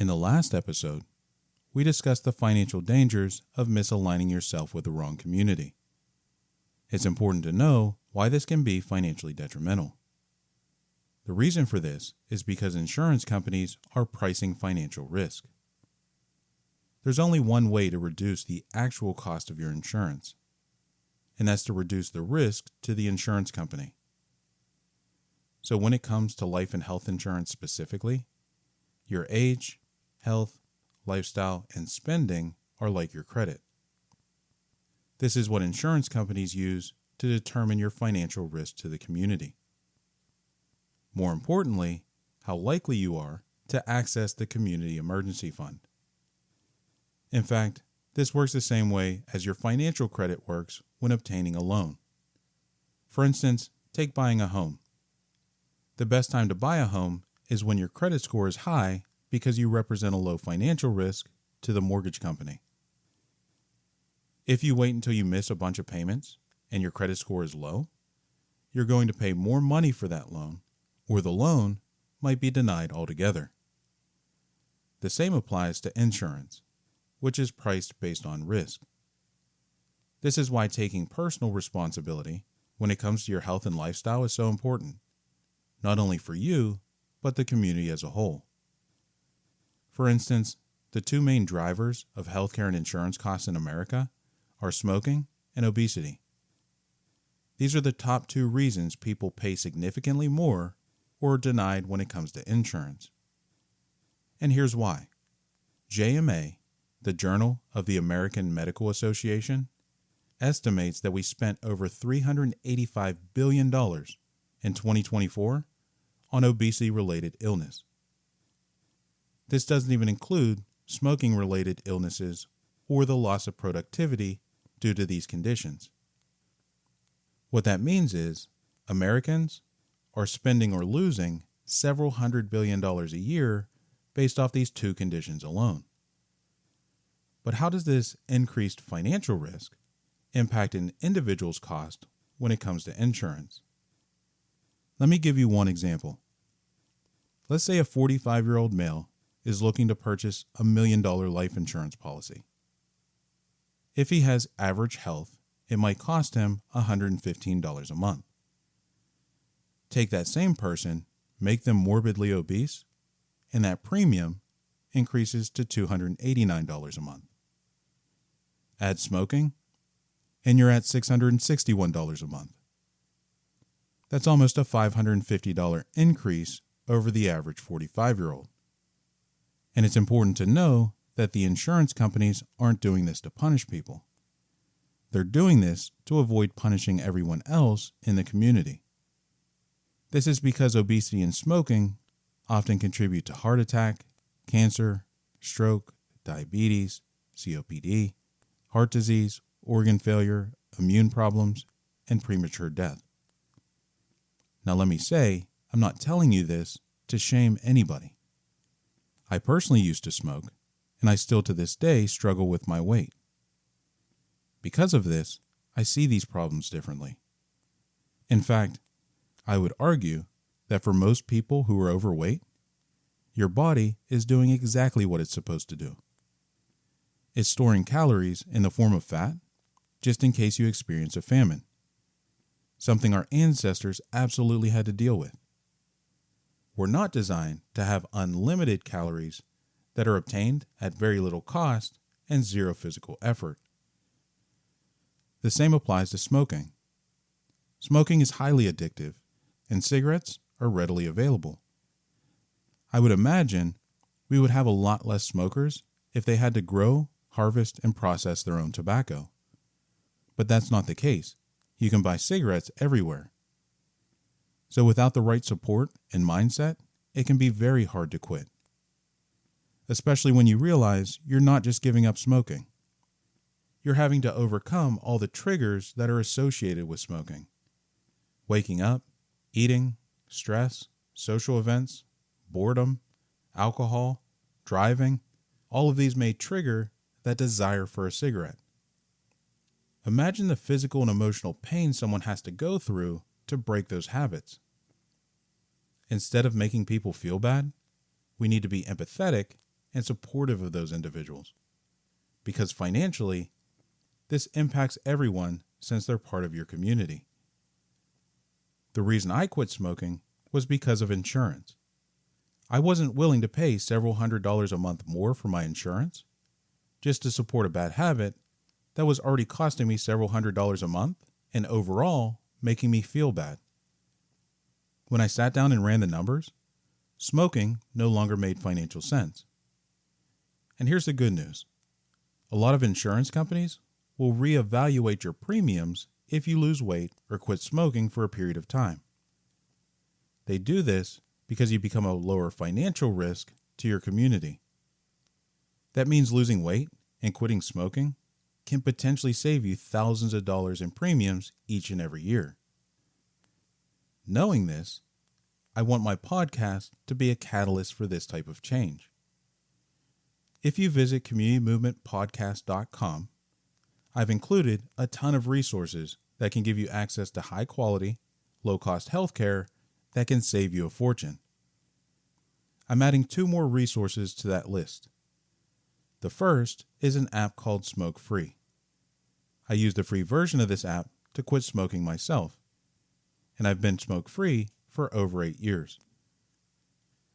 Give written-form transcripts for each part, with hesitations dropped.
In the last episode, we discussed the financial dangers of misaligning yourself with the wrong community. It's important to know why this can be financially detrimental. The reason for this is because insurance companies are pricing financial risk. There's only one way to reduce the actual cost of your insurance, and that's to reduce the risk to the insurance company. So when it comes to life and health insurance specifically, your age, health, lifestyle, and spending are like your credit. This is what insurance companies use to determine your financial risk to the community. More importantly, how likely you are to access the Community Emergency Fund. In fact, this works the same way as your financial credit works when obtaining a loan. For instance, take buying a home. The best time to buy a home is when your credit score is high because you represent a low financial risk to the mortgage company. If you wait until you miss a bunch of payments and your credit score is low, you're going to pay more money for that loan, or the loan might be denied altogether. The same applies to insurance, which is priced based on risk. This is why taking personal responsibility when it comes to your health and lifestyle is so important, not only for you, but the community as a whole. For instance, the two main drivers of healthcare and insurance costs in America are smoking and obesity. These are the top two reasons people pay significantly more or are denied when it comes to insurance. And here's why. JMA, the Journal of the American Medical Association, estimates that we spent over $385 billion in 2024 on obesity-related illness. This doesn't even include smoking-related illnesses or the loss of productivity due to these conditions. What that means is Americans are spending or losing several $100 billion a year based off these two conditions alone. But how does this increased financial risk impact an individual's cost when it comes to insurance? Let me give you one example. Let's say a 45-year-old male is looking to purchase a $1 million life insurance policy. If he has average health, it might cost him $115 a month. Take that same person, make them morbidly obese, and that premium increases to $289 a month. Add smoking, and you're at $661 a month. That's almost a $550 increase over the average 45-year-old. And it's important to know that the insurance companies aren't doing this to punish people. They're doing this to avoid punishing everyone else in the community. This is because obesity and smoking often contribute to heart attack, cancer, stroke, diabetes, COPD, heart disease, organ failure, immune problems, and premature death. Now let me say, I'm not telling you this to shame anybody. I personally used to smoke, and I still to this day struggle with my weight. Because of this, I see these problems differently. In fact, I would argue that for most people who are overweight, your body is doing exactly what it's supposed to do. It's storing calories in the form of fat, just in case you experience a famine, something our ancestors absolutely had to deal with. We're not designed to have unlimited calories that are obtained at very little cost and zero physical effort. The same applies to smoking. Smoking is highly addictive, and cigarettes are readily available. I would imagine we would have a lot less smokers if they had to grow, harvest, and process their own tobacco. But that's not the case. You can buy cigarettes everywhere. So without the right support and mindset, it can be very hard to quit. Especially when you realize you're not just giving up smoking. You're having to overcome all the triggers that are associated with smoking. Waking up, eating, stress, social events, boredom, alcohol, driving, all of these may trigger that desire for a cigarette. Imagine the physical and emotional pain someone has to go through to break those habits. Instead of making people feel bad, we need to be empathetic and supportive of those individuals. Because financially, this impacts everyone since they're part of your community. The reason I quit smoking was because of insurance. I wasn't willing to pay several $100s a month more for my insurance just to support a bad habit that was already costing me several $100s a month and overall making me feel bad. When I sat down and ran the numbers, smoking no longer made financial sense. And here's the good news. A lot of insurance companies will reevaluate your premiums if you lose weight or quit smoking for a period of time. They do this because you become a lower financial risk to your community. That means losing weight and quitting smoking can potentially save you thousands of dollars in premiums each and every year. Knowing this, I want my podcast to be a catalyst for this type of change. If you visit communitymovementpodcast.com, I've included a ton of resources that can give you access to high quality, low cost healthcare that can save you a fortune. I'm adding 2 more resources to that list. The first is an app called SmokeFree. I use the free version of this app to quit smoking myself, and I've been smoke-free for over 8 years.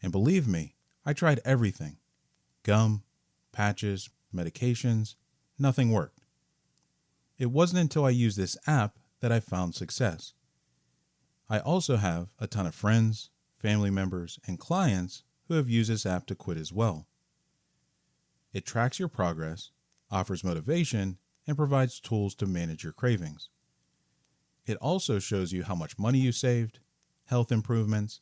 And believe me, I tried everything. Gum, patches, medications, nothing worked. It wasn't until I used this app that I found success. I also have a ton of friends, family members, and clients who have used this app to quit as well. It tracks your progress, offers motivation, and provides tools to manage your cravings. It also shows you how much money you saved, health improvements,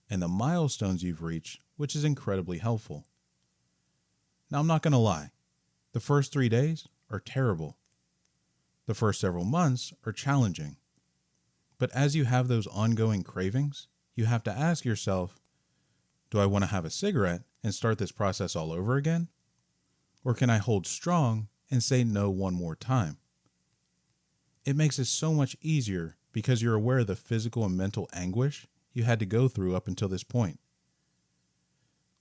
and the milestones you've reached, which is incredibly helpful. Now, I'm not going to lie. The first 3 days are terrible. The first several months are challenging. But as you have those ongoing cravings, you have to ask yourself, do I want to have a cigarette and start this process all over again? Or can I hold strong and say no one more time? It makes it so much easier because you're aware of the physical and mental anguish you had to go through up until this point.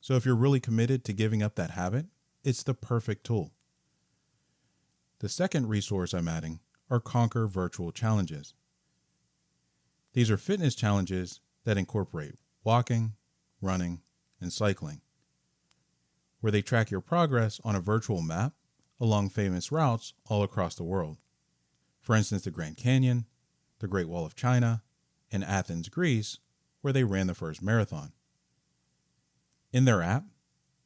So if you're really committed to giving up that habit, it's the perfect tool. The second resource I'm adding are Conqueror Virtual Challenges. These are fitness challenges that incorporate walking, running, and cycling, where they track your progress on a virtual map along famous routes all across the world. For instance, the Grand Canyon, the Great Wall of China, and Athens, Greece, where they ran the first marathon. In their app,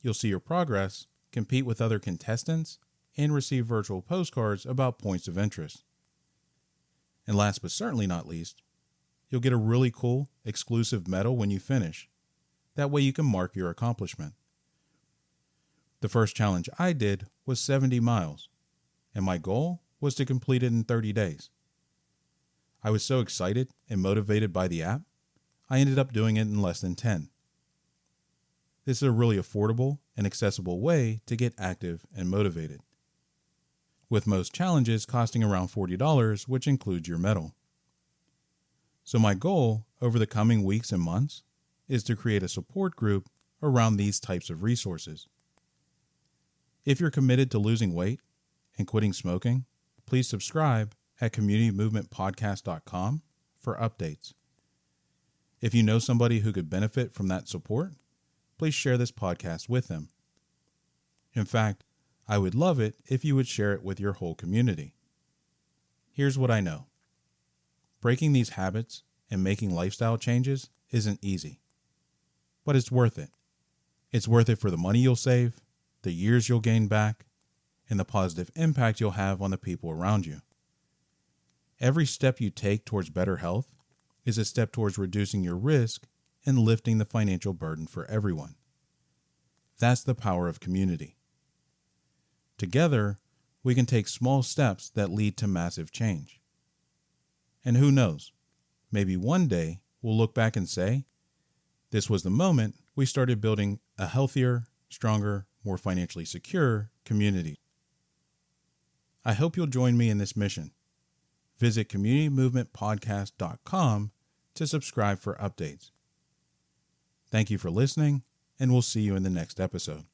you'll see your progress, compete with other contestants, and receive virtual postcards about points of interest. And last but certainly not least, you'll get a really cool, exclusive medal when you finish. That way you can mark your accomplishment. The first challenge I did was 70 miles, and my goal was to complete it in 30 days. I was so excited and motivated by the app, I ended up doing it in less than 10. This is a really affordable and accessible way to get active and motivated, with most challenges costing around $40, which includes your medal. So my goal over the coming weeks and months is to create a support group around these types of resources. If you're committed to losing weight and quitting smoking, please subscribe at communitymovementpodcast.com for updates. If you know somebody who could benefit from that support, please share this podcast with them. In fact, I would love it if you would share it with your whole community. Here's what I know. Breaking these habits and making lifestyle changes isn't easy, but it's worth it. It's worth it for the money you'll save, the years you'll gain back, and the positive impact you'll have on the people around you. Every step you take towards better health is a step towards reducing your risk and lifting the financial burden for everyone. That's the power of community. Together, we can take small steps that lead to massive change. And who knows, maybe one day we'll look back and say, this was the moment we started building a healthier, stronger, more financially secure community. I hope you'll join me in this mission. Visit communitymovementpodcast.com to subscribe for updates. Thank you for listening, and we'll see you in the next episode.